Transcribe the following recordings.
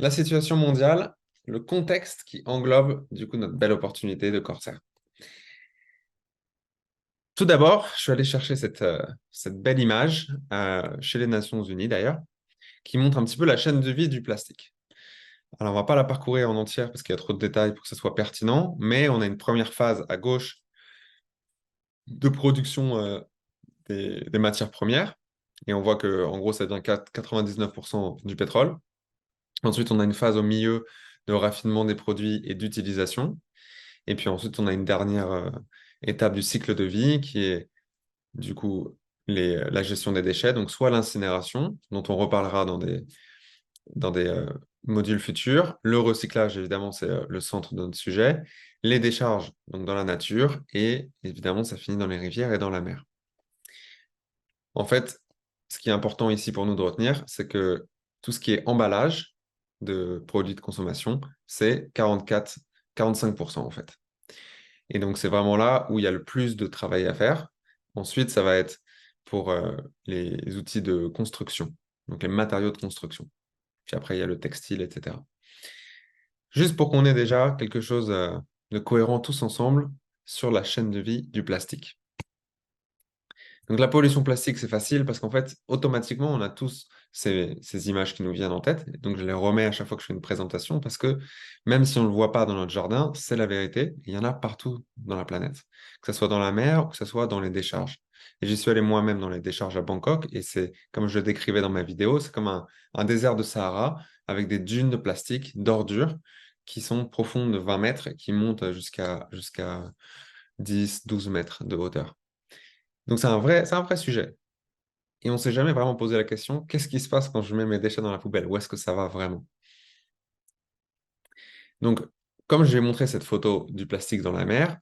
la situation mondiale, le contexte qui englobe du coup notre belle opportunité de Corsair. Tout d'abord, je suis allé chercher cette belle image chez les Nations Unies d'ailleurs, qui montre un petit peu la chaîne de vie du plastique. Alors, on va pas la parcourir en entière parce qu'il y a trop de détails pour que ce soit pertinent, mais on a une première phase à gauche de production des matières premières, et on voit que en gros, ça devient 99% du pétrole. Ensuite, on a une phase au milieu de raffinement des produits et d'utilisation. Et puis ensuite, on a une dernière étape du cycle de vie qui est du coup la gestion des déchets, donc soit l'incinération, dont on reparlera dans des modules futurs. Le recyclage, évidemment, c'est le centre de notre sujet. Les décharges, donc dans la nature. Et évidemment, ça finit dans les rivières et dans la mer. En fait, ce qui est important ici pour nous de retenir, c'est que tout ce qui est emballage de produits de consommation, c'est 45% en fait. Et donc, c'est vraiment là où il y a le plus de travail à faire. Ensuite, ça va être pour les outils de construction, donc les matériaux de construction. Puis après, il y a le textile, etc. Juste pour qu'on ait déjà quelque chose de cohérent tous ensemble sur la chaîne de vie du plastique. Donc la pollution plastique, c'est facile parce qu'en fait, automatiquement, on a tous ces images qui nous viennent en tête. Et donc je les remets à chaque fois que je fais une présentation parce que même si on ne le voit pas dans notre jardin, c'est la vérité. Il y en a partout dans la planète, que ce soit dans la mer ou que ce soit dans les décharges. Et j'y suis allé moi-même dans les décharges à Bangkok et c'est, comme je le décrivais dans ma vidéo, c'est comme un désert de Sahara avec des dunes de plastique, d'ordures qui sont profondes de 20 mètres et qui montent jusqu'à 10, 12 mètres de hauteur. Donc c'est un vrai sujet. Et on ne s'est jamais vraiment posé la question, qu'est-ce qui se passe quand je mets mes déchets dans la poubelle? Où est-ce que ça va vraiment? Donc, comme j'ai montré cette photo du plastique dans la mer,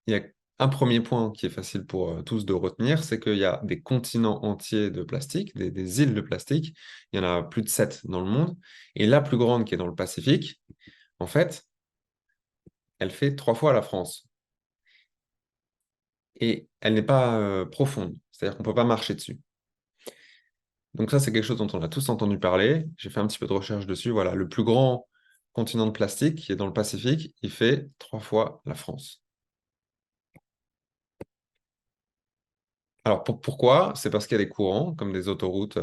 il y a un premier point qui est facile pour tous de retenir, c'est qu'il y a des continents entiers de plastique, des îles de plastique. Il y en a plus de 7 dans le monde. Et la plus grande qui est dans le Pacifique, en fait, elle fait 3 fois la France. Et elle n'est pas profonde, c'est-à-dire qu'on ne peut pas marcher dessus. Donc ça, c'est quelque chose dont on a tous entendu parler. J'ai fait un petit peu de recherche dessus. Voilà, le plus grand continent de plastique qui est dans le Pacifique, il fait 3 fois la France. Alors pourquoi? C'est parce qu'il y a des courants, comme des autoroutes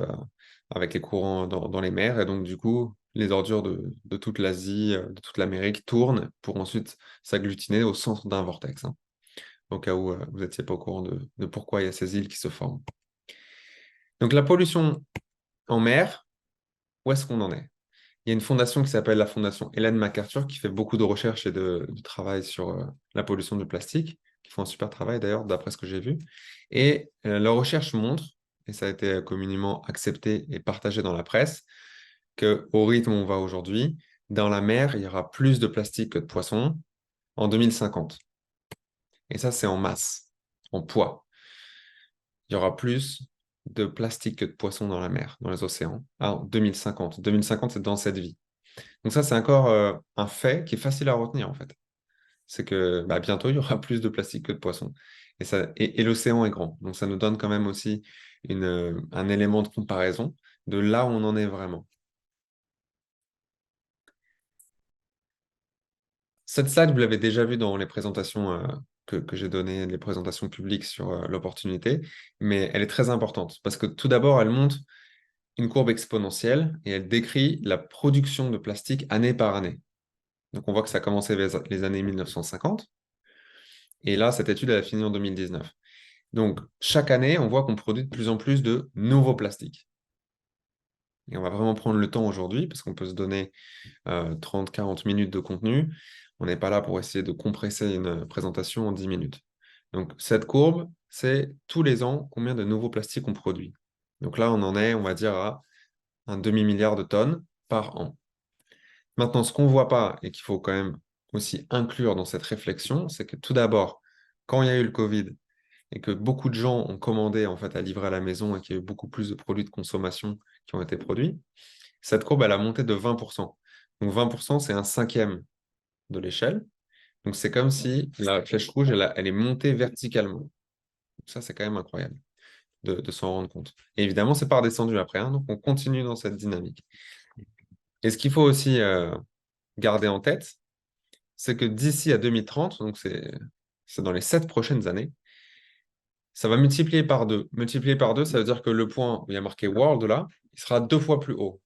avec les courants dans les mers. Et donc du coup, les ordures de toute l'Asie, de toute l'Amérique tournent pour ensuite s'agglutiner au centre d'un vortex, hein, au cas où vous n'étiez pas au courant de pourquoi il y a ces îles qui se forment. Donc la pollution en mer, où est-ce qu'on en est? Il y a une fondation qui s'appelle la Fondation Ellen MacArthur qui fait beaucoup de recherches et de travail sur la pollution du plastique, qui font un super travail d'ailleurs, d'après ce que j'ai vu. Et leurs recherches montrent, et ça a été communément accepté et partagé dans la presse, qu'au rythme où on va aujourd'hui, dans la mer, il y aura plus de plastique que de poissons en 2050. Et ça, c'est en masse, en poids. Il y aura plus de plastique que de poissons dans la mer, dans les océans, en 2050. 2050, c'est dans cette vie. Donc ça, c'est encore un fait qui est facile à retenir en fait. C'est que bah, bientôt, il y aura plus de plastique que de poissons. Et l'océan est grand. Donc ça nous donne quand même aussi un élément de comparaison de là où on en est vraiment. Cette slide, vous l'avez déjà vue dans les présentations que j'ai données, les présentations publiques sur l'opportunité, mais elle est très importante parce que tout d'abord, elle montre une courbe exponentielle et elle décrit la production de plastique année par année. Donc on voit que ça a commencé les années 1950. Et là, cette étude, elle a fini en 2019. Donc, chaque année, on voit qu'on produit de plus en plus de nouveaux plastiques. Et on va vraiment prendre le temps aujourd'hui, parce qu'on peut se donner 30-40 minutes de contenu. On n'est pas là pour essayer de compresser une présentation en 10 minutes. Donc, cette courbe, c'est tous les ans combien de nouveaux plastiques on produit. Donc là, on en est, on va dire, à un demi-milliard de tonnes par an. Maintenant, ce qu'on ne voit pas et qu'il faut quand même aussi inclure dans cette réflexion, c'est que tout d'abord, quand il y a eu le Covid, et que beaucoup de gens ont commandé en fait à livrer à la maison et qu'il y a eu beaucoup plus de produits de consommation qui ont été produits, cette courbe elle a monté de 20%. Donc 20%, c'est un cinquième de l'échelle. Donc c'est comme si la flèche rouge, elle est montée verticalement. Donc ça, c'est quand même incroyable de s'en rendre compte. Et évidemment, c'est pas redescendu après, hein, donc on continue dans cette dynamique. Et ce qu'il faut aussi garder en tête, c'est que d'ici à 2030, donc c'est dans les 7 prochaines années, ça va multiplier par 2. Multiplier par 2, ça veut dire que le point où il y a marqué World là, il sera 2 fois plus haut.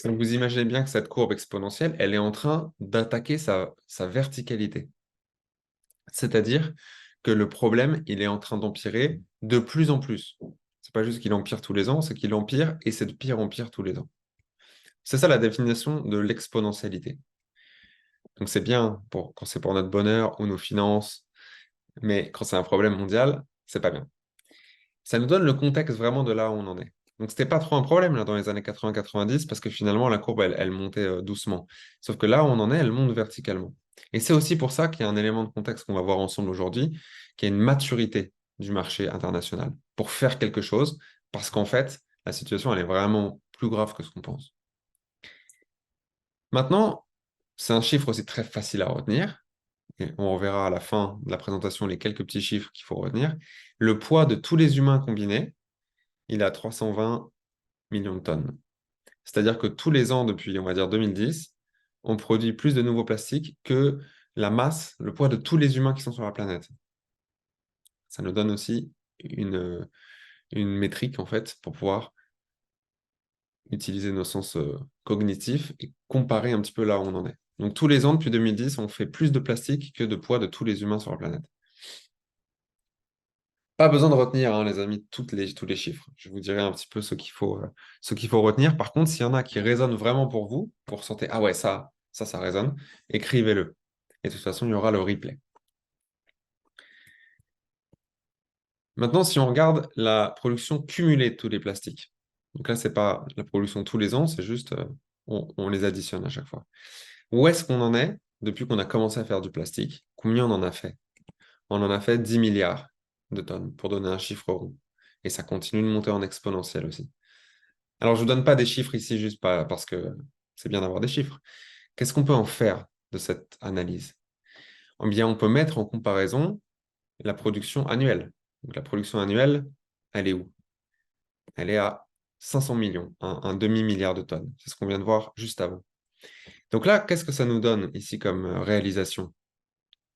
Donc vous imaginez bien que cette courbe exponentielle, elle est en train d'attaquer sa verticalité. C'est-à-dire que le problème, il est en train d'empirer de plus en plus. C'est pas juste qu'il empire tous les ans, c'est qu'il empire et c'est de pire en pire tous les ans. C'est ça la définition de l'exponentialité. Donc c'est bien quand c'est pour notre bonheur ou nos finances, mais quand c'est un problème mondial, c'est pas bien. Ça nous donne le contexte vraiment de là où on en est. Donc c'était pas trop un problème là dans les années 80-90 parce que finalement la courbe elle montait doucement. Sauf que là où on en est, elle monte verticalement. Et c'est aussi pour ça qu'il y a un élément de contexte qu'on va voir ensemble aujourd'hui, qui est une maturité du marché international pour faire quelque chose, parce qu'en fait, la situation elle est vraiment plus grave que ce qu'on pense. Maintenant, c'est un chiffre aussi très facile à retenir. Et on reverra à la fin de la présentation les quelques petits chiffres qu'il faut retenir. Le poids de tous les humains combinés, il est à 320 millions de tonnes. C'est-à-dire que tous les ans, depuis, on va dire, 2010, on produit plus de nouveaux plastiques que la masse, le poids de tous les humains qui sont sur la planète. Ça nous donne aussi une métrique, en fait, pour pouvoir utiliser nos sens cognitifs et comparer un petit peu là où on en est. Donc tous les ans, depuis 2010, on fait plus de plastique que de poids de tous les humains sur la planète. Pas besoin de retenir, hein, les amis, tous les chiffres. Je vous dirai un petit peu ce qu'il faut retenir. Par contre, s'il y en a qui résonnent vraiment pour vous, pour sentir, ah ouais, ça résonne, écrivez-le. Et de toute façon, il y aura le replay. Maintenant, si on regarde la production cumulée de tous les plastiques, donc là, c'est pas la production tous les ans, c'est juste, on les additionne à chaque fois. Où est-ce qu'on en est depuis qu'on a commencé à faire du plastique? Combien on en a fait? On en a fait 10 milliards de tonnes, pour donner un chiffre rond. Et ça continue de monter en exponentiel aussi. Alors, je ne vous donne pas des chiffres ici juste parce que c'est bien d'avoir des chiffres. Qu'est-ce qu'on peut en faire de cette analyse? Eh bien, on peut mettre en comparaison la production annuelle. Donc, la production annuelle, elle est où? Elle est à 500 millions, un demi-milliard de tonnes. C'est ce qu'on vient de voir juste avant. Donc là, qu'est-ce que ça nous donne ici comme réalisation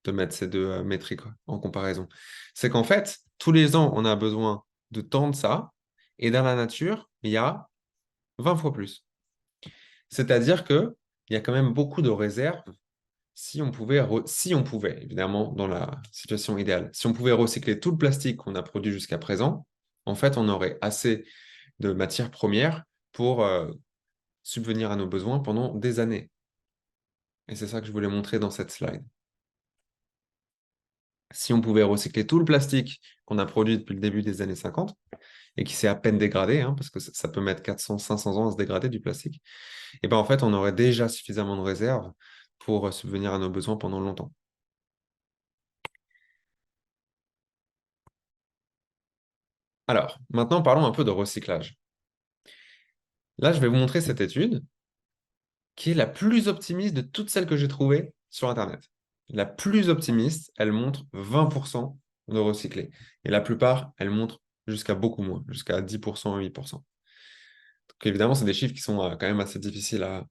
de mettre ces deux métriques en comparaison? C'est qu'en fait, tous les ans, on a besoin de tant de ça, et dans la nature, il y a 20 fois plus. C'est-à-dire qu'il y a quand même beaucoup de réserves si on pouvait, évidemment, dans la situation idéale, si on pouvait recycler tout le plastique qu'on a produit jusqu'à présent, en fait, on aurait assez de matières premières pour subvenir à nos besoins pendant des années. Et c'est ça que je voulais montrer dans cette slide. Si on pouvait recycler tout le plastique qu'on a produit depuis le début des années 50 et qui s'est à peine dégradé, hein, parce que ça peut mettre 400, 500 ans à se dégrader du plastique, et ben en fait, on aurait déjà suffisamment de réserves pour subvenir à nos besoins pendant longtemps. Alors, maintenant, parlons un peu de recyclage. Là, je vais vous montrer cette étude qui est la plus optimiste de toutes celles que j'ai trouvées sur Internet. La plus optimiste, elle montre 20% de recyclé. Et la plupart, elles montrent jusqu'à beaucoup moins, jusqu'à 10%, 8%. Donc évidemment, c'est des chiffres qui sont quand même assez difficiles à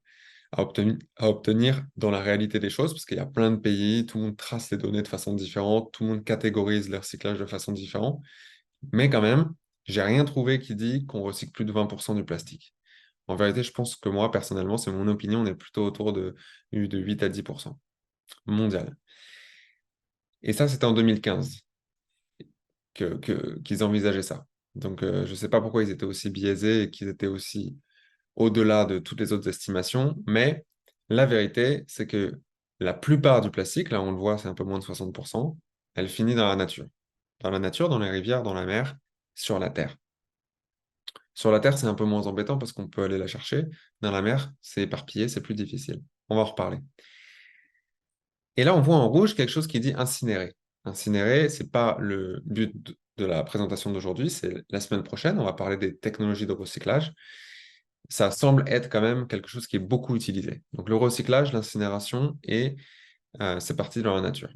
obtenir dans la réalité des choses, parce qu'il y a plein de pays, tout le monde trace les données de façon différente, tout le monde catégorise le recyclage de façon différente. Mais quand même, j'ai rien trouvé qui dit qu'on recycle plus de 20% du plastique. En vérité, je pense que moi, personnellement, c'est mon opinion, on est plutôt autour de 8 à 10% mondial. Et ça, c'était en 2015 qu'ils envisageaient ça. Donc, je ne sais pas pourquoi ils étaient aussi biaisés et qu'ils étaient aussi au-delà de toutes les autres estimations, mais la vérité, c'est que la plupart du plastique, là on le voit, c'est un peu moins de 60%, elle finit dans la nature. Dans la nature, dans les rivières, dans la mer, sur la terre. Sur la terre, c'est un peu moins embêtant parce qu'on peut aller la chercher. Dans la mer, c'est éparpillé, c'est plus difficile. On va en reparler. Et là, on voit en rouge quelque chose qui dit incinérer. Incinérer, c'est pas le but de la présentation d'aujourd'hui, c'est la semaine prochaine, on va parler des technologies de recyclage. Ça semble être quand même quelque chose qui est beaucoup utilisé. Donc le recyclage, l'incinération, et c'est parti dans la nature.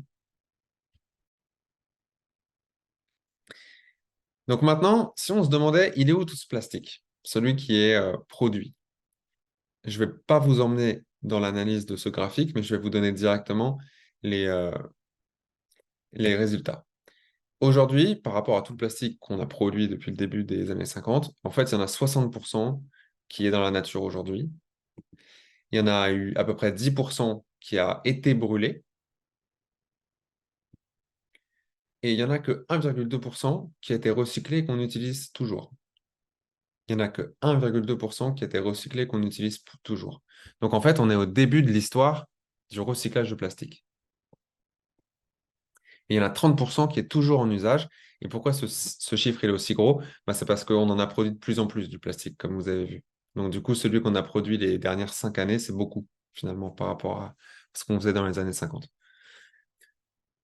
Donc maintenant, si on se demandait, il est où tout ce plastique? Celui qui est produit. je ne vais pas vous emmener dans l'analyse de ce graphique, mais je vais vous donner directement les, euh, les résultats. Aujourd'hui, par rapport à tout le plastique qu'on a produit depuis le début des années 50, en fait, il y en a 60% qui est dans la nature aujourd'hui. Il y en a eu à peu près 10% qui a été brûlé. Et il n'y en a que 1,2% qui a été recyclé et qu'on utilise toujours. Il n'y en a que 1,2% qui a été recyclé et qu'on utilise toujours. Donc en fait, on est au début de l'histoire du recyclage de plastique. Et il y en a 30% qui est toujours en usage. Et pourquoi ce chiffre il est aussi gros? Bah, c'est parce qu'on en a produit de plus en plus du plastique, comme vous avez vu. Donc du coup, celui qu'on a produit les dernières 5 années, c'est beaucoup, finalement, par rapport à ce qu'on faisait dans les années 50.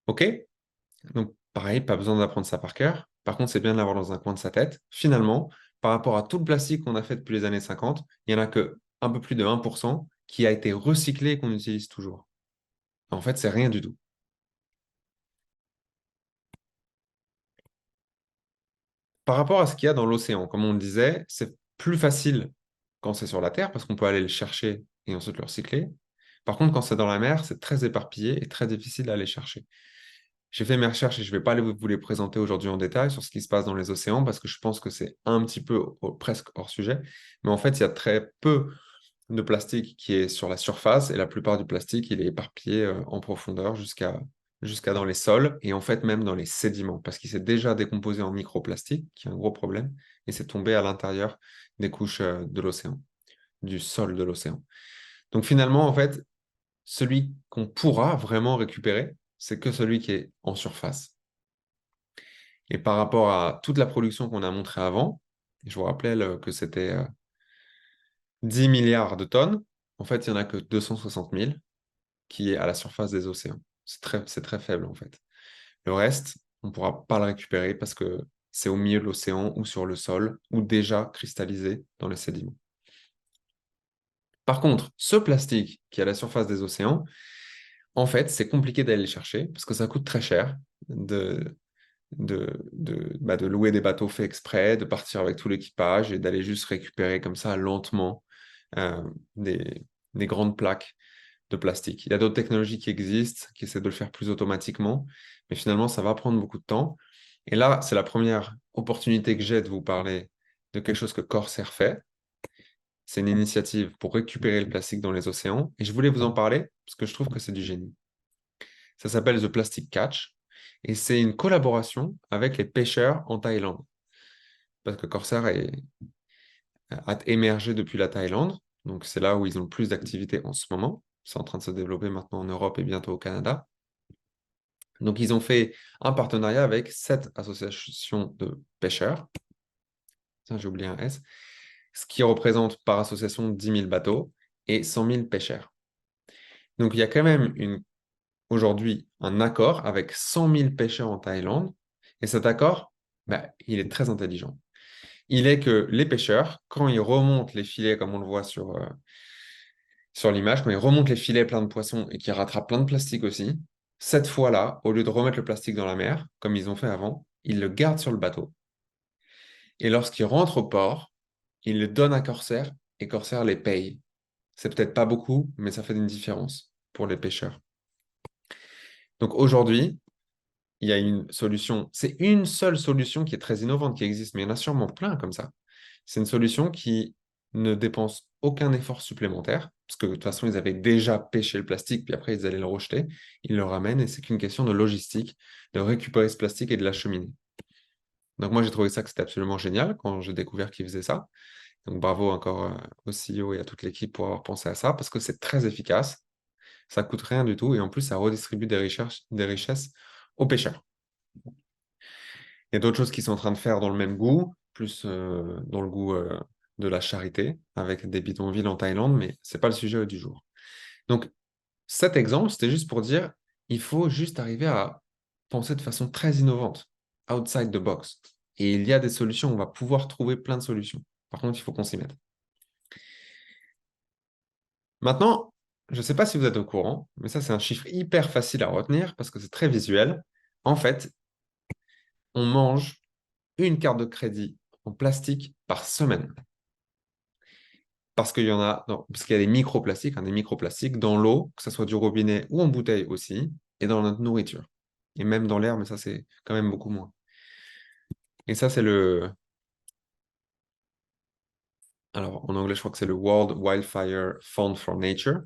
OK? Donc, pareil, pas besoin d'apprendre ça par cœur. Par contre, c'est bien de l'avoir dans un coin de sa tête. Finalement, par rapport à tout le plastique qu'on a fait depuis les années 50, il n'y en a que un peu plus de 1% qui a été recyclé et qu'on utilise toujours. En fait, c'est rien du tout. Par rapport à ce qu'il y a dans l'océan, comme on le disait, c'est plus facile quand c'est sur la Terre parce qu'on peut aller le chercher et ensuite le recycler. Par contre, quand c'est dans la mer, c'est très éparpillé et très difficile à aller chercher. J'ai fait mes recherches et je ne vais pas vous les présenter aujourd'hui en détail sur ce qui se passe dans les océans parce que je pense que c'est un petit peu presque hors sujet. Mais en fait, il y a très peu de plastique qui est sur la surface et la plupart du plastique, il est éparpillé en profondeur jusqu'à dans les sols et en fait même dans les sédiments parce qu'il s'est déjà décomposé en microplastique, qui est un gros problème, et c'est tombé à l'intérieur des couches de l'océan, du sol de l'océan. Donc finalement, en fait, celui qu'on pourra vraiment récupérer, c'est que celui qui est en surface. Et par rapport à toute la production qu'on a montrée avant, je vous rappelle que c'était 10 milliards de tonnes. En fait, il n'y en a que 260 000 qui est à la surface des océans. C'est très faible, en fait. Le reste, on ne pourra pas le récupérer parce que c'est au milieu de l'océan ou sur le sol ou déjà cristallisé dans les sédiments. Par contre, ce plastique qui est à la surface des océans, en fait, c'est compliqué d'aller le chercher parce que ça coûte très cher de louer des bateaux faits exprès, de partir avec tout l'équipage et d'aller juste récupérer comme ça lentement euh, des, des grandes plaques de plastique. Il y a d'autres technologies qui existent, qui essaient de le faire plus automatiquement, mais finalement, ça va prendre beaucoup de temps. Et là, c'est la première opportunité que j'ai de vous parler de quelque chose que Corsair fait. C'est une initiative pour récupérer le plastique dans les océans. Et je voulais vous en parler parce que je trouve que c'est du génie. Ça s'appelle The Plastic Catch et c'est une collaboration avec les pêcheurs en Thaïlande. Parce que a émergé depuis la Thaïlande, donc c'est là où ils ont le plus d'activités en ce moment. C'est en train de se développer maintenant en Europe et bientôt au Canada. Donc ils ont fait un partenariat avec 7 associations de pêcheurs. Tiens, j'ai oublié un S. Ce qui représente par association 10 000 bateaux et 100 000 pêcheurs. Donc il y a quand même aujourd'hui un accord avec 100 000 pêcheurs en Thaïlande. Et cet accord, bah, il est très intelligent. Il est que les pêcheurs, quand ils remontent les filets, comme on le voit sur l'image, quand ils remontent les filets pleins de poissons et qu'ils rattrapent plein de plastique aussi, cette fois-là, au lieu de remettre le plastique dans la mer, comme ils ont fait avant, ils le gardent sur le bateau. Et lorsqu'ils rentrent au port, ils le donnent à Corsair et Corsair les paye. C'est peut-être pas beaucoup, mais ça fait une différence pour les pêcheurs. Donc aujourd'hui, il y a une solution, c'est une seule solution qui est très innovante qui existe, mais il y en a sûrement plein comme ça. C'est une solution qui ne dépense aucun effort supplémentaire, parce que de toute façon, ils avaient déjà pêché le plastique, puis après, ils allaient le rejeter. Ils le ramènent et c'est qu'une question de logistique, de récupérer ce plastique et de l'acheminer. Donc moi, j'ai trouvé ça que c'était absolument génial quand j'ai découvert qu'ils faisaient ça. Donc bravo encore au CEO et à toute l'équipe pour avoir pensé à ça, parce que c'est très efficace, ça coûte rien du tout, et en plus, ça redistribue des richesses aux pêcheurs. Il y a d'autres choses qui sont en train de faire dans le même goût, plus dans le goût de la charité, avec des bidonvilles en Thaïlande, mais ce n'est pas le sujet du jour. Donc, cet exemple, c'était juste pour dire, il faut juste arriver à penser de façon très innovante, outside the box. Et il y a des solutions, on va pouvoir trouver plein de solutions. Par contre, il faut qu'on s'y mette. Maintenant, je ne sais pas si vous êtes au courant, mais ça, c'est un chiffre hyper facile à retenir parce que c'est très visuel. En fait, on mange une carte de crédit en plastique par semaine. parce qu'il y en a, non, parce qu'il y a des microplastiques, hein, des microplastiques dans l'eau, que ce soit du robinet ou en bouteille aussi, et dans notre nourriture. Et même dans l'air, mais ça, c'est quand même beaucoup moins. Et ça, c'est le... Alors, en anglais, je crois que c'est le World Wildfire Fund for Nature.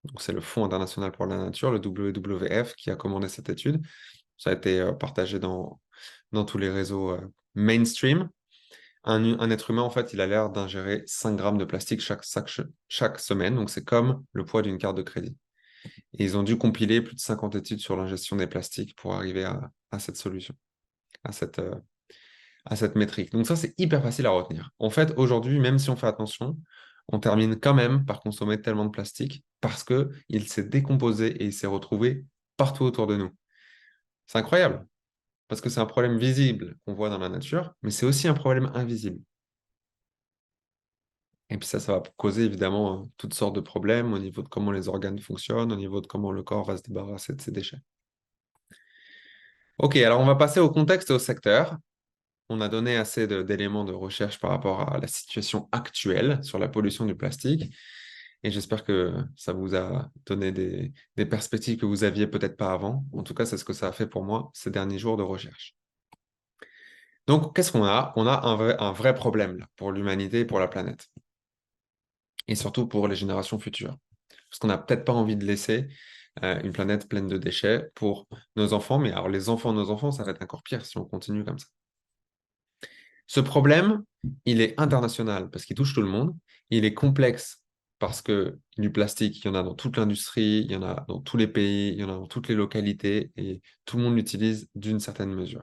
Donc, c'est le Fonds international pour la nature, le WWF, qui a commandé cette étude. Ça a été partagé dans tous les réseaux mainstream. Un être humain, en fait, il a l'air d'ingérer 5 grammes de plastique chaque semaine. Donc, c'est comme le poids d'une carte de crédit. Et ils ont dû compiler plus de 50 études sur l'ingestion des plastiques pour arriver à cette solution, à cette métrique. Donc, ça, c'est hyper facile à retenir. En fait, aujourd'hui, même si on fait attention, on termine quand même par consommer tellement de plastique parce qu'il s'est décomposé et il s'est retrouvé partout autour de nous. C'est incroyable parce que c'est un problème visible qu'on voit dans la nature, mais c'est aussi un problème invisible. Et puis ça va causer évidemment toutes sortes de problèmes au niveau de comment les organes fonctionnent, au niveau de comment le corps va se débarrasser de ces déchets. Ok, alors on va passer au contexte et au secteur. On a donné assez d'éléments de recherche par rapport à la situation actuelle sur la pollution du plastique. Et j'espère que ça vous a donné des perspectives que vous aviez peut-être pas avant. En tout cas, c'est ce que ça a fait pour moi ces derniers jours de recherche. Donc, qu'est-ce qu'on a? On a un vrai problème là, pour l'humanité et pour la planète. Et surtout pour les générations futures. Parce qu'on n'a peut-être pas envie de laisser une planète pleine de déchets pour nos enfants. Mais alors, les enfants de nos enfants, ça va être encore pire si on continue comme ça. Ce problème, il est international parce qu'il touche tout le monde. Il est complexe parce que du plastique, il y en a dans toute l'industrie, il y en a dans tous les pays, il y en a dans toutes les localités et tout le monde l'utilise d'une certaine mesure.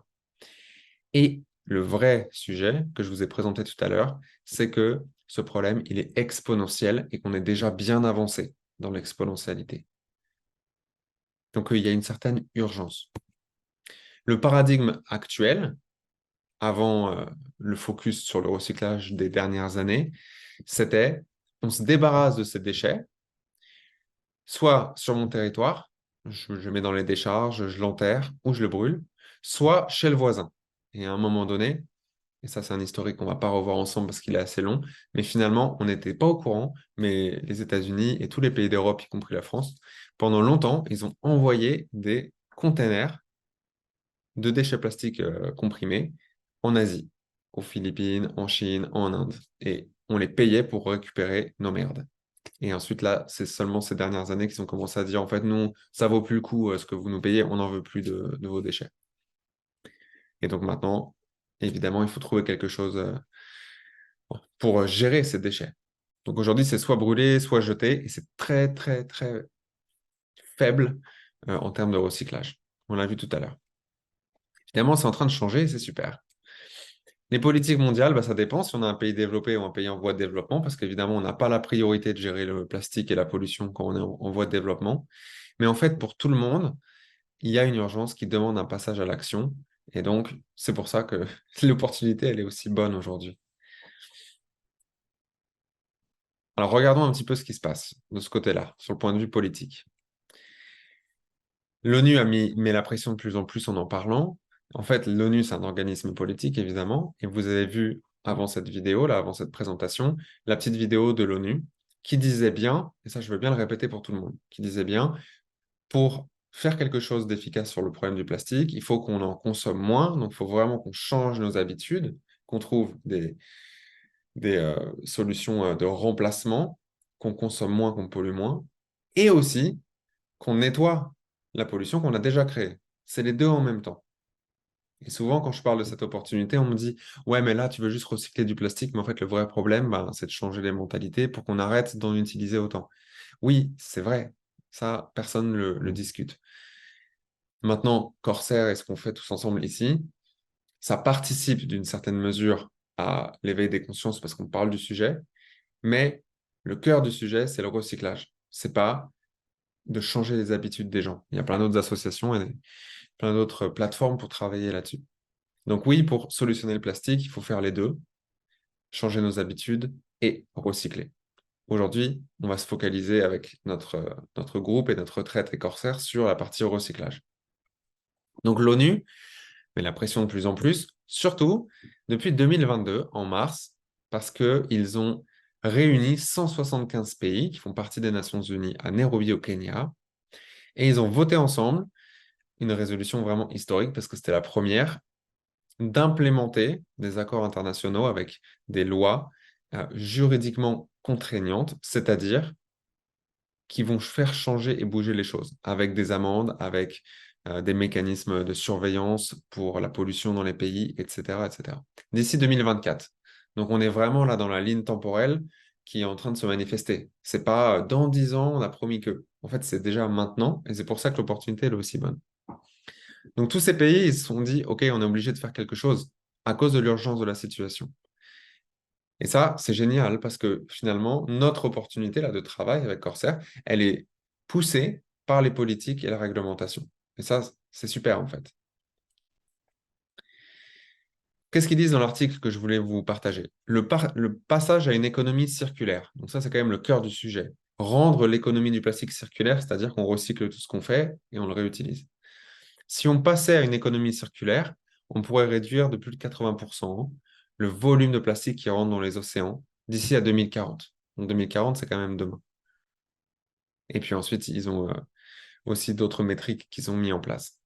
Et le vrai sujet que je vous ai présenté tout à l'heure, c'est que ce problème, il est exponentiel et qu'on est déjà bien avancé dans l'exponentialité. Donc, il y a une certaine urgence. Le paradigme actuel, avant le focus sur le recyclage des dernières années, c'était on se débarrasse de ces déchets, soit sur mon territoire, je mets dans les décharges, je l'enterre ou je le brûle, soit chez le voisin. Et à un moment donné, et ça c'est un historique qu'on ne va pas revoir ensemble parce qu'il est assez long, mais finalement on n'était pas au courant, mais les États-Unis et tous les pays d'Europe, y compris la France, pendant longtemps, ils ont envoyé des containers de déchets plastiques comprimés en Asie, aux Philippines, en Chine, en Inde. Et on les payait pour récupérer nos merdes. Et ensuite, là, c'est seulement ces dernières années qu'ils ont commencé à dire, en fait, nous, ça vaut plus le coup ce que vous nous payez, on n'en veut plus de vos déchets. Et donc maintenant, évidemment, il faut trouver quelque chose pour gérer ces déchets. Donc aujourd'hui, c'est soit brûler, soit jeter, et c'est très, très, très faible en termes de recyclage. On l'a vu tout à l'heure. Évidemment, c'est en train de changer et c'est super. Les politiques mondiales, bah, ça dépend si on a un pays développé ou un pays en voie de développement, parce qu'évidemment, on n'a pas la priorité de gérer le plastique et la pollution quand on est en voie de développement. Mais en fait, pour tout le monde, il y a une urgence qui demande un passage à l'action. Et donc, c'est pour ça que l'opportunité, elle est aussi bonne aujourd'hui. Alors, regardons un petit peu ce qui se passe de ce côté-là, sur le point de vue politique. L'ONU met la pression de plus en plus en parlant. En fait, l'ONU, c'est un organisme politique, évidemment. Et vous avez vu avant cette vidéo, là, avant cette présentation, la petite vidéo de l'ONU qui disait bien, et ça, je veux bien le répéter pour tout le monde, qui disait bien, pour faire quelque chose d'efficace sur le problème du plastique, il faut qu'on en consomme moins. Donc, il faut vraiment qu'on change nos habitudes, qu'on trouve des solutions de remplacement, qu'on consomme moins, qu'on pollue moins. Et aussi, qu'on nettoie la pollution qu'on a déjà créée. C'est les deux en même temps. Et souvent, quand je parle de cette opportunité, on me dit, ouais, mais là, tu veux juste recycler du plastique, mais en fait, le vrai problème, ben, c'est de changer les mentalités pour qu'on arrête d'en utiliser autant. Oui, c'est vrai. Ça, personne ne le discute. Maintenant, Corsair et ce qu'on fait tous ensemble ici, ça participe d'une certaine mesure à l'éveil des consciences parce qu'on parle du sujet, mais le cœur du sujet, c'est le recyclage. C'est pas de changer les habitudes des gens. Il y a plein d'autres associations et plein d'autres plateformes pour travailler là-dessus. Donc oui, pour solutionner le plastique, il faut faire les deux, changer nos habitudes et recycler. Aujourd'hui, on va se focaliser avec notre groupe et notre retraite et Corsair sur la partie recyclage. Donc l'ONU met la pression de plus en plus, surtout depuis 2022, en mars, parce qu'ils ont réuni 175 pays qui font partie des Nations Unies à Nairobi au Kenya, et ils ont voté ensemble une résolution vraiment historique parce que c'était la première d'implémenter des accords internationaux avec des lois juridiquement contraignantes, c'est-à-dire qui vont faire changer et bouger les choses, avec des amendes, avec des mécanismes de surveillance pour la pollution dans les pays, etc., etc. D'ici 2024. Donc on est vraiment là dans la ligne temporelle qui est en train de se manifester. C'est pas dans 10 ans, on a promis que. En fait, c'est déjà maintenant, et c'est pour ça que l'opportunité elle est aussi bonne. Donc tous ces pays, ils se sont dit, OK, on est obligé de faire quelque chose à cause de l'urgence de la situation. Et ça, c'est génial parce que finalement, notre opportunité là, de travail avec Corsair, elle est poussée par les politiques et la réglementation. Et ça, c'est super en fait. Qu'est-ce qu'ils disent dans l'article que je voulais vous partager? Le passage à une économie circulaire. Donc ça, c'est quand même le cœur du sujet. Rendre l'économie du plastique circulaire, c'est-à-dire qu'on recycle tout ce qu'on fait et on le réutilise. Si on passait à une économie circulaire, on pourrait réduire de plus de 80% le volume de plastique qui rentre dans les océans d'ici à 2040. Donc 2040, c'est quand même demain. Et puis ensuite, ils ont aussi d'autres métriques qu'ils ont mis en place.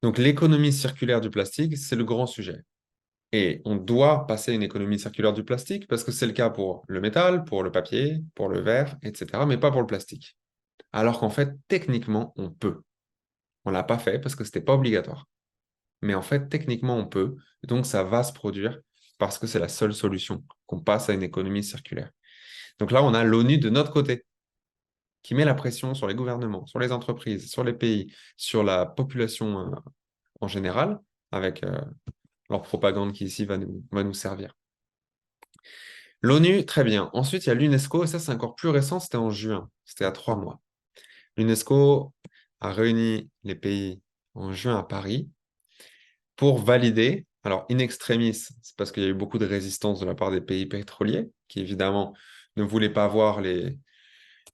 Donc l'économie circulaire du plastique, c'est le grand sujet. Et on doit passer à une économie circulaire du plastique parce que c'est le cas pour le métal, pour le papier, pour le verre, etc., mais pas pour le plastique. Alors qu'en fait, techniquement, on peut. On ne l'a pas fait parce que ce n'était pas obligatoire. Mais en fait, techniquement, on peut. Donc, ça va se produire parce que c'est la seule solution, qu'on passe à une économie circulaire. Donc là, on a l'ONU de notre côté, qui met la pression sur les gouvernements, sur les entreprises, sur les pays, sur la population en général, avec leur propagande qui ici va nous servir. L'ONU, très bien. Ensuite, il y a l'UNESCO, et ça, c'est encore plus récent, c'était en juin, c'était à 3 mois. L'UNESCO a réuni les pays en juin à Paris pour valider, alors in extremis, c'est parce qu'il y a eu beaucoup de résistance de la part des pays pétroliers, qui évidemment ne voulaient pas voir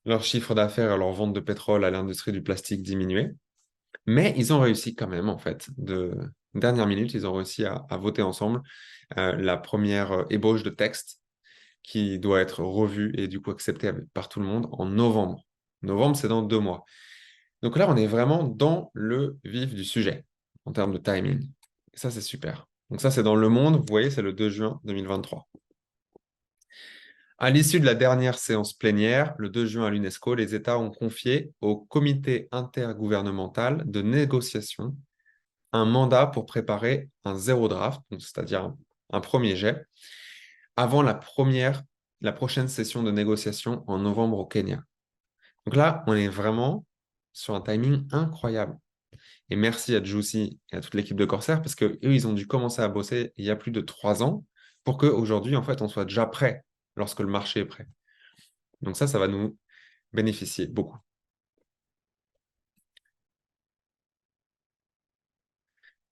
leur chiffre d'affaires et leur vente de pétrole à l'industrie du plastique diminuer. Mais ils ont réussi quand même, en fait, de dernière minute, ils ont réussi à voter ensemble la première ébauche de texte qui doit être revue et du coup acceptée par tout le monde en novembre. Novembre, c'est dans 2 mois. Donc là, on est vraiment dans le vif du sujet en termes de timing. Et ça, c'est super. Donc ça, c'est dans Le Monde. Vous voyez, c'est le 2 juin 2023. À l'issue de la dernière séance plénière, le 2 juin à l'UNESCO, les États ont confié au comité intergouvernemental de négociation un mandat pour préparer un zéro draft, c'est-à-dire un premier jet, avant la prochaine session de négociation en novembre au Kenya. Donc là, on est vraiment sur un timing incroyable. Et merci à Juicy et à toute l'équipe de Corsair parce qu'eux, ils ont dû commencer à bosser il y a plus de 3 ans pour qu'aujourd'hui, en fait, on soit déjà prêt lorsque le marché est prêt. Donc ça va nous bénéficier beaucoup.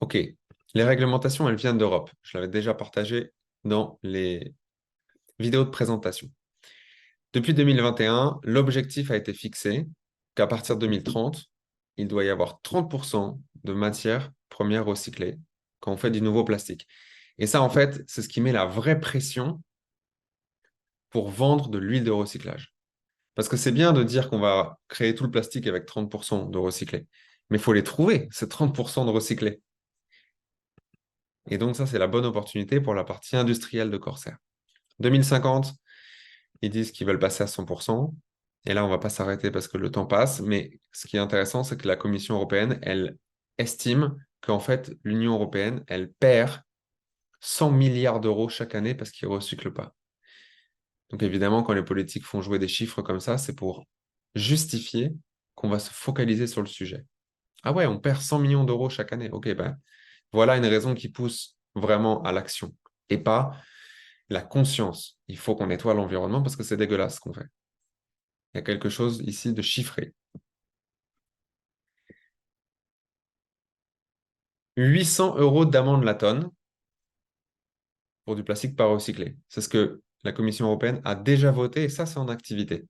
OK. Les réglementations, elles viennent d'Europe. Je l'avais déjà partagé dans les vidéos de présentation. Depuis 2021, l'objectif a été fixé qu'à partir de 2030, il doit y avoir 30% de matières premières recyclées quand on fait du nouveau plastique. Et ça, en fait, c'est ce qui met la vraie pression pour vendre de l'huile de recyclage. Parce que c'est bien de dire qu'on va créer tout le plastique avec 30% de recyclé, mais il faut les trouver, ces 30% de recyclé. Et donc ça, c'est la bonne opportunité pour la partie industrielle de Corsair. 2050, ils disent qu'ils veulent passer à 100%. Et là, on ne va pas s'arrêter parce que le temps passe. Mais ce qui est intéressant, c'est que la Commission européenne, elle estime qu'en fait, l'Union européenne, elle perd 100 milliards d'euros chaque année parce qu'ils ne recyclent pas. Donc évidemment, quand les politiques font jouer des chiffres comme ça, c'est pour justifier qu'on va se focaliser sur le sujet. Ah ouais, on perd 100 millions d'euros chaque année. Ok, ben voilà une raison qui pousse vraiment à l'action et pas la conscience. Il faut qu'on nettoie l'environnement parce que c'est dégueulasse ce qu'on fait. Il y a quelque chose ici de chiffré. 800 € d'amende la tonne pour du plastique pas recyclé. C'est ce que la Commission européenne a déjà voté et ça, c'est en activité.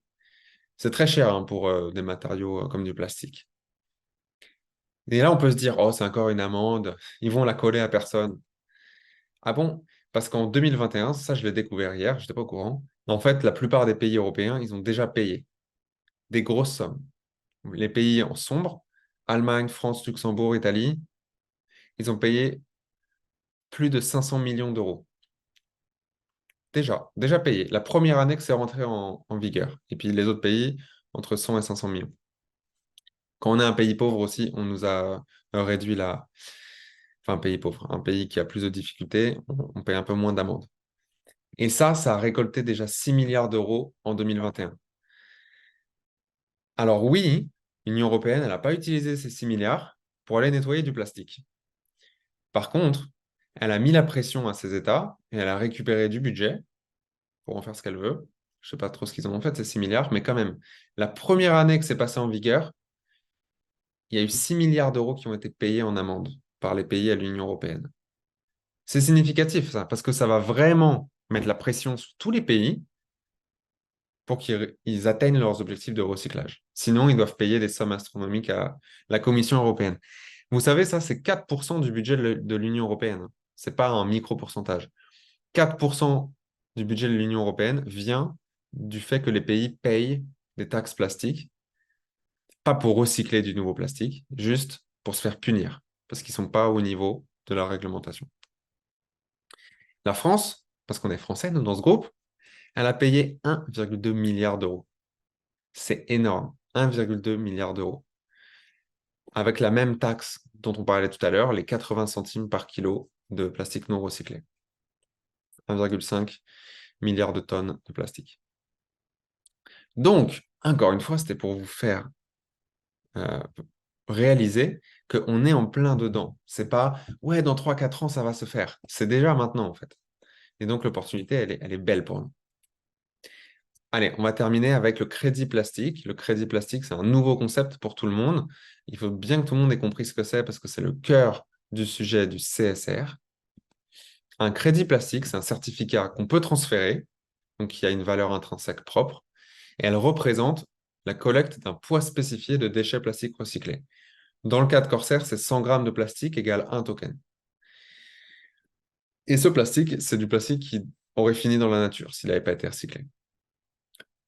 C'est très cher hein, pour des matériaux comme du plastique. Et là, on peut se dire, oh, c'est encore une amende, ils vont la coller à personne. Ah bon? Parce qu'en 2021, ça, je l'ai découvert hier, je n'étais pas au courant, En fait, la plupart des pays européens, ils ont déjà payé des grosses sommes. Les pays en sombre, Allemagne, France, Luxembourg, Italie, ils ont payé plus de 500 millions d'euros. Déjà payé. La première année que c'est rentré en vigueur. Et puis les autres pays, entre 100 et 500 millions. Quand on est un pays pauvre aussi, on nous a réduit la... Enfin, un pays pauvre, un pays qui a plus de difficultés, on paye un peu moins d'amendes. Et ça a récolté déjà 6 milliards d'euros en 2021. Alors oui, l'Union européenne, elle n'a pas utilisé ces 6 milliards pour aller nettoyer du plastique. Par contre, elle a mis la pression à ces États et elle a récupéré du budget pour en faire ce qu'elle veut. Je ne sais pas trop ce qu'ils en ont fait, ces 6 milliards, mais quand même, la première année que c'est passé en vigueur, il y a eu 6 milliards d'euros qui ont été payés en amende par les pays à l'Union européenne. C'est significatif, ça, parce que ça va vraiment mettre la pression sur tous les pays pour qu'ils atteignent leurs objectifs de recyclage. Sinon, ils doivent payer des sommes astronomiques à la Commission européenne. Vous savez, ça, c'est 4% du budget de l'Union européenne. Ce n'est pas un micro-pourcentage. 4% du budget de l'Union européenne vient du fait que les pays payent des taxes plastiques, pas pour recycler du nouveau plastique, juste pour se faire punir, parce qu'ils ne sont pas au niveau de la réglementation. La France, parce qu'on est français, nous, dans ce groupe, elle a payé 1,2 milliard d'euros. C'est énorme, 1,2 milliard d'euros. Avec la même taxe dont on parlait tout à l'heure, les 80 centimes par kilo de plastique non recyclé. 1,5 milliard de tonnes de plastique. Donc, encore une fois, c'était pour vous faire euh, réaliser qu'on est en plein dedans. C'est pas, ouais, dans 3 4 ans, ça va se faire. C'est déjà maintenant, en fait. Et donc, l'opportunité, elle est belle pour nous. Allez, on va terminer avec le crédit plastique. Le crédit plastique, c'est un nouveau concept pour tout le monde. Il faut bien que tout le monde ait compris ce que c'est parce que c'est le cœur du sujet du CSR. Un crédit plastique, c'est un certificat qu'on peut transférer, donc qui a une valeur intrinsèque propre, et elle représente la collecte d'un poids spécifié de déchets plastiques recyclés. Dans le cas de Corsair, c'est 100 grammes de plastique égale un token. Et ce plastique, c'est du plastique qui aurait fini dans la nature s'il n'avait pas été recyclé.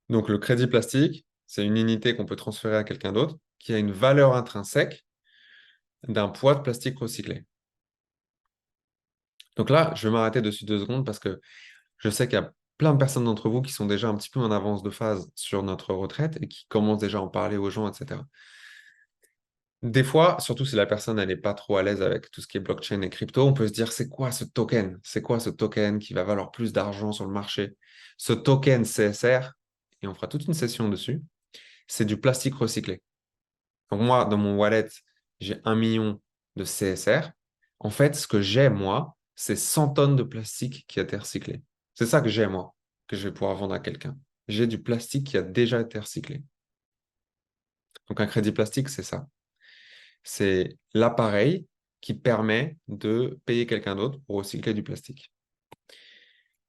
Donc le crédit plastique, c'est une unité qu'on peut transférer à quelqu'un d'autre qui a une valeur intrinsèque d'un poids de plastique recyclé. Donc là, je vais m'arrêter dessus 2 secondes parce que je sais qu'il y a plein de personnes d'entre vous qui sont déjà un petit peu en avance de phase sur notre retraite et qui commencent déjà à en parler aux gens, etc. Des fois, surtout si la personne elle n'est pas trop à l'aise avec tout ce qui est blockchain et crypto, on peut se dire c'est quoi ce token? C'est quoi ce token qui va valoir plus d'argent sur le marché? Ce token CSR, et on fera toute une session dessus, c'est du plastique recyclé. Donc moi, dans mon wallet, j'ai 1 million de CSR. En fait, ce que j'ai, moi, c'est 100 tonnes de plastique qui a été recyclé. C'est ça que j'ai, moi, que je vais pouvoir vendre à quelqu'un. J'ai du plastique qui a déjà été recyclé. Donc un crédit plastique, c'est ça. C'est l'appareil qui permet de payer quelqu'un d'autre pour recycler du plastique.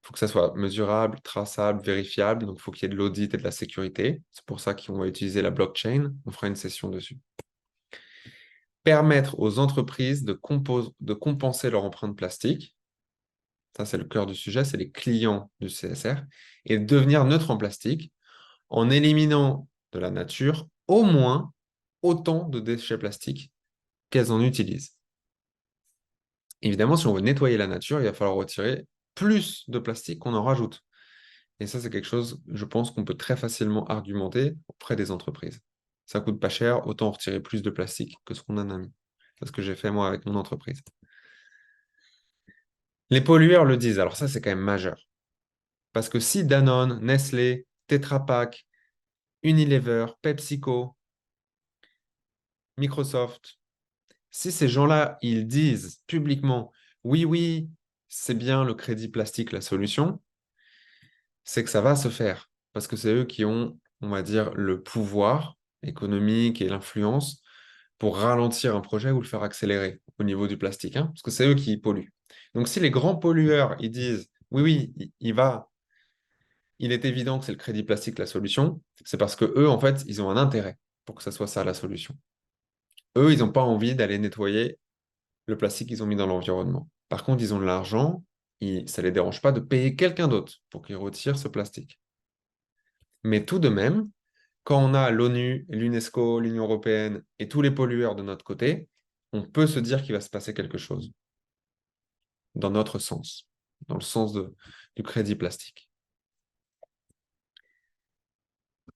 Il faut que ça soit mesurable, traçable, vérifiable. Donc, il faut qu'il y ait de l'audit et de la sécurité. C'est pour ça qu'on va utiliser la blockchain. On fera une session dessus. Permettre aux entreprises de compenser leur empreinte plastique. Ça, c'est le cœur du sujet. C'est les clients du CSR. Et devenir neutre en plastique en éliminant de la nature au moins autant de déchets plastiques qu'elles en utilisent. Évidemment, si on veut nettoyer la nature, il va falloir retirer plus de plastique qu'on en rajoute. Et ça, c'est quelque chose, je pense, qu'on peut très facilement argumenter auprès des entreprises. Ça coûte pas cher, autant retirer plus de plastique que ce qu'on en a mis. C'est ce que j'ai fait moi avec mon entreprise. Les pollueurs le disent, alors ça, c'est quand même majeur. Parce que si Danone, Nestlé, Tetra Pak, Unilever, PepsiCo, Microsoft, si ces gens-là, ils disent publiquement, oui, oui, c'est bien le crédit plastique la solution, c'est que ça va se faire. Parce que c'est eux qui ont, on va dire, le pouvoir économique et l'influence pour ralentir un projet ou le faire accélérer au niveau du plastique, hein, parce que c'est eux qui polluent. Donc si les grands pollueurs, ils disent, oui, oui, il est évident que c'est le crédit plastique la solution, c'est parce que eux, en fait, ils ont un intérêt pour que ça soit ça la solution. Eux, ils n'ont pas envie d'aller nettoyer le plastique qu'ils ont mis dans l'environnement. Par contre, ils ont de l'argent ça ne les dérange pas de payer quelqu'un d'autre pour qu'il retire ce plastique. Mais tout de même, quand on a l'ONU, l'UNESCO, l'Union européenne et tous les pollueurs de notre côté, on peut se dire qu'il va se passer quelque chose dans notre sens, dans le sens du crédit plastique.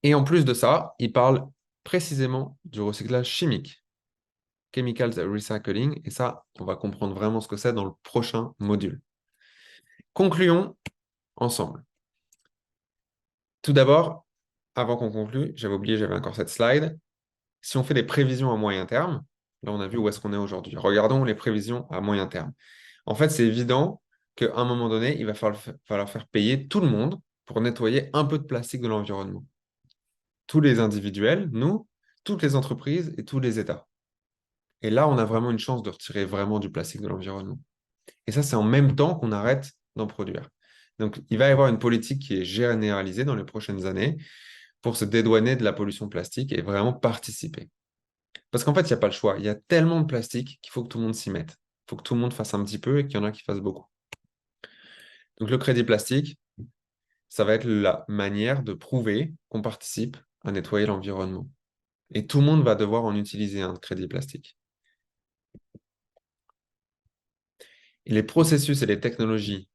Et en plus de ça, il parle précisément du recyclage chimique, chemicals recycling, et ça, on va comprendre vraiment ce que c'est dans le prochain module. Concluons ensemble. Tout d'abord, avant qu'on conclue, j'avais oublié, j'avais encore cette slide. Si on fait des prévisions à moyen terme, là on a vu où est-ce qu'on est aujourd'hui. Regardons les prévisions à moyen terme. En fait, c'est évident qu'à un moment donné, il va falloir faire payer tout le monde pour nettoyer un peu de plastique de l'environnement. Tous les individuels, nous, toutes les entreprises et tous les États. Et là, on a vraiment une chance de retirer vraiment du plastique de l'environnement. Et ça, c'est en même temps qu'on arrête d'en produire. Donc, il va y avoir une politique qui est généralisée dans les prochaines années pour se dédouaner de la pollution plastique et vraiment participer. Parce qu'en fait, il n'y a pas le choix. Il y a tellement de plastique qu'il faut que tout le monde s'y mette. Il faut que tout le monde fasse un petit peu et qu'il y en a qui fassent beaucoup. Donc, le crédit plastique, ça va être la manière de prouver qu'on participe à nettoyer l'environnement. Et tout le monde va devoir en utiliser un crédit plastique. Et les processus et les technologies,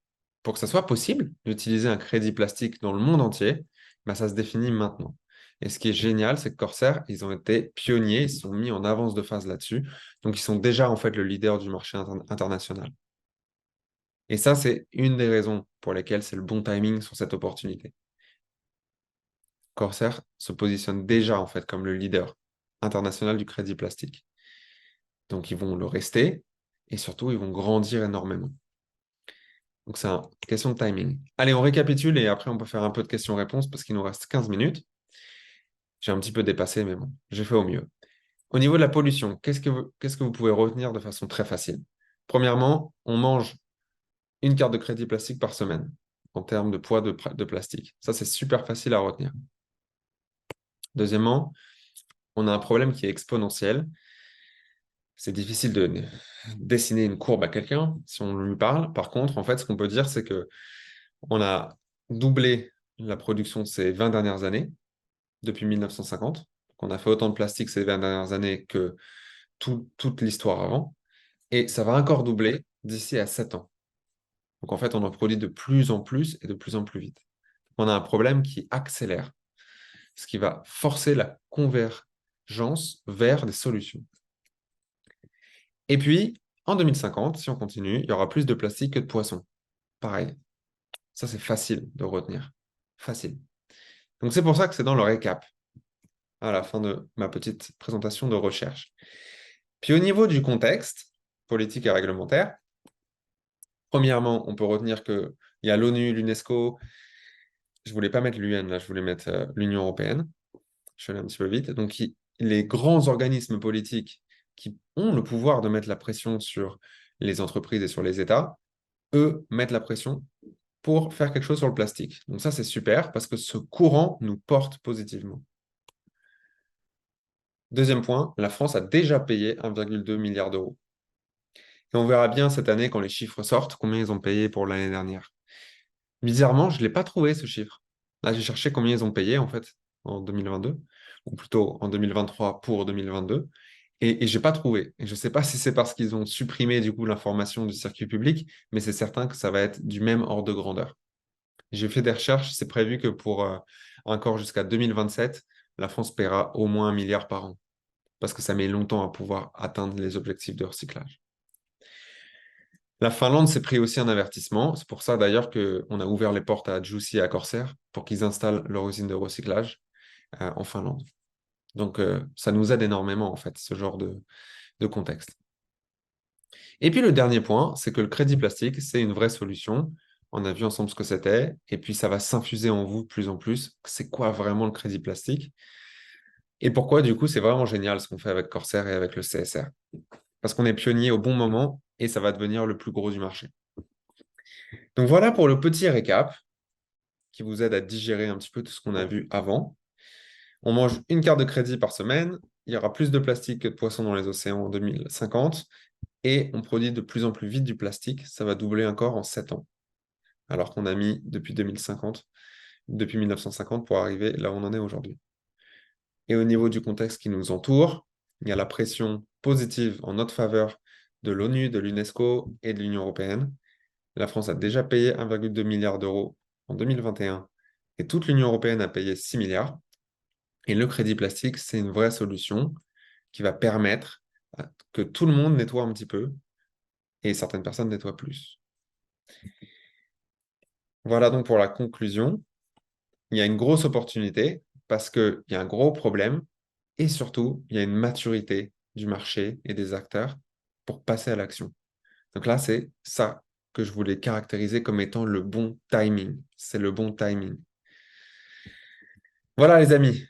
pour que ça soit possible d'utiliser un crédit plastique dans le monde entier, ben ça se définit maintenant. Et ce qui est génial, c'est que Corsair, ils ont été pionniers, ils se sont mis en avance de phase là-dessus. Donc, ils sont déjà en fait le leader du marché international. Et ça, c'est une des raisons pour lesquelles c'est le bon timing sur cette opportunité. Corsair se positionne déjà en fait comme le leader international du crédit plastique. Donc, ils vont le rester et surtout, ils vont grandir énormément. Donc, c'est une question de timing. Allez, on récapitule et après, on peut faire un peu de questions-réponses parce qu'il nous reste 15 minutes. J'ai un petit peu dépassé, mais bon, j'ai fait au mieux. Au niveau de la pollution, qu'est-ce que vous pouvez retenir de façon très facile? Premièrement, on mange une carte de crédit plastique par semaine en termes de poids de plastique. Ça, c'est super facile à retenir. Deuxièmement, on a un problème qui est exponentiel. C'est difficile de dessiner une courbe à quelqu'un si on lui parle. Par contre, en fait, ce qu'on peut dire, c'est que on a doublé la production ces 20 dernières années, depuis 1950. Donc, on a fait autant de plastique ces 20 dernières années que toute l'histoire avant. Et ça va encore doubler d'ici à 7 ans. Donc, en fait, on en produit de plus en plus et de plus en plus vite. On a un problème qui accélère, ce qui va forcer la convergence vers des solutions. Et puis, en 2050, si on continue, il y aura plus de plastique que de poissons. Pareil. Ça, c'est facile de retenir. Facile. Donc, c'est pour ça que c'est dans le récap, à la fin de ma petite présentation de recherche. Puis, au niveau du contexte politique et réglementaire, premièrement, on peut retenir qu'il y a l'ONU, l'UNESCO. Je ne voulais pas mettre l'UN, là, je voulais mettre l'Union européenne. Je suis allé un petit peu vite. Donc, les grands organismes politiques qui ont le pouvoir de mettre la pression sur les entreprises et sur les États, eux, mettent la pression pour faire quelque chose sur le plastique. Donc ça, c'est super parce que ce courant nous porte positivement. Deuxième point, la France a déjà payé 1,2 milliard d'euros. Et on verra bien cette année, quand les chiffres sortent, combien ils ont payé pour l'année dernière. Bizarrement, je ne l'ai pas trouvé, ce chiffre. Là, j'ai cherché combien ils ont payé, en fait, en 2022, ou plutôt en 2023 pour 2022, et je n'ai pas trouvé. Et je ne sais pas si c'est parce qu'ils ont supprimé, du coup, l'information du circuit public, mais c'est certain que ça va être du même ordre de grandeur. J'ai fait des recherches, c'est prévu que pour encore jusqu'à 2027, la France paiera au moins 1 milliard par an, parce que ça met longtemps à pouvoir atteindre les objectifs de recyclage. La Finlande s'est pris aussi un avertissement. C'est pour ça d'ailleurs qu'on a ouvert les portes à Juicy et à Corsair pour qu'ils installent leur usine de recyclage en Finlande. Donc ça nous aide énormément en fait, ce genre de contexte. Et puis le dernier point, c'est que le crédit plastique, c'est une vraie solution. On a vu ensemble ce que c'était, et puis ça va s'infuser en vous de plus en plus. C'est quoi vraiment le crédit plastique? Et pourquoi du coup c'est vraiment génial ce qu'on fait avec Corsair et avec le CSR? Parce qu'on est pionnier au bon moment et ça va devenir le plus gros du marché. Donc voilà pour le petit récap qui vous aide à digérer un petit peu tout ce qu'on a vu avant. On mange une carte de crédit par semaine, il y aura plus de plastique que de poissons dans les océans en 2050 et on produit de plus en plus vite du plastique, ça va doubler encore en 7 ans. alors qu'on a mis depuis 2050, depuis 1950 pour arriver là où on en est aujourd'hui. Et au niveau du contexte qui nous entoure, il y a la pression positive en notre faveur de l'ONU, de l'UNESCO et de l'Union européenne. La France a déjà payé 1,2 milliard d'euros en 2021 et toute l'Union européenne a payé 6 milliards. Et le crédit plastique, c'est une vraie solution qui va permettre que tout le monde nettoie un petit peu et certaines personnes nettoient plus. Voilà donc pour la conclusion. Il y a une grosse opportunité parce qu'il y a un gros problème et surtout, il y a une maturité du marché et des acteurs pour passer à l'action. Donc là, c'est ça que je voulais caractériser comme étant le bon timing. C'est le bon timing. Voilà les amis,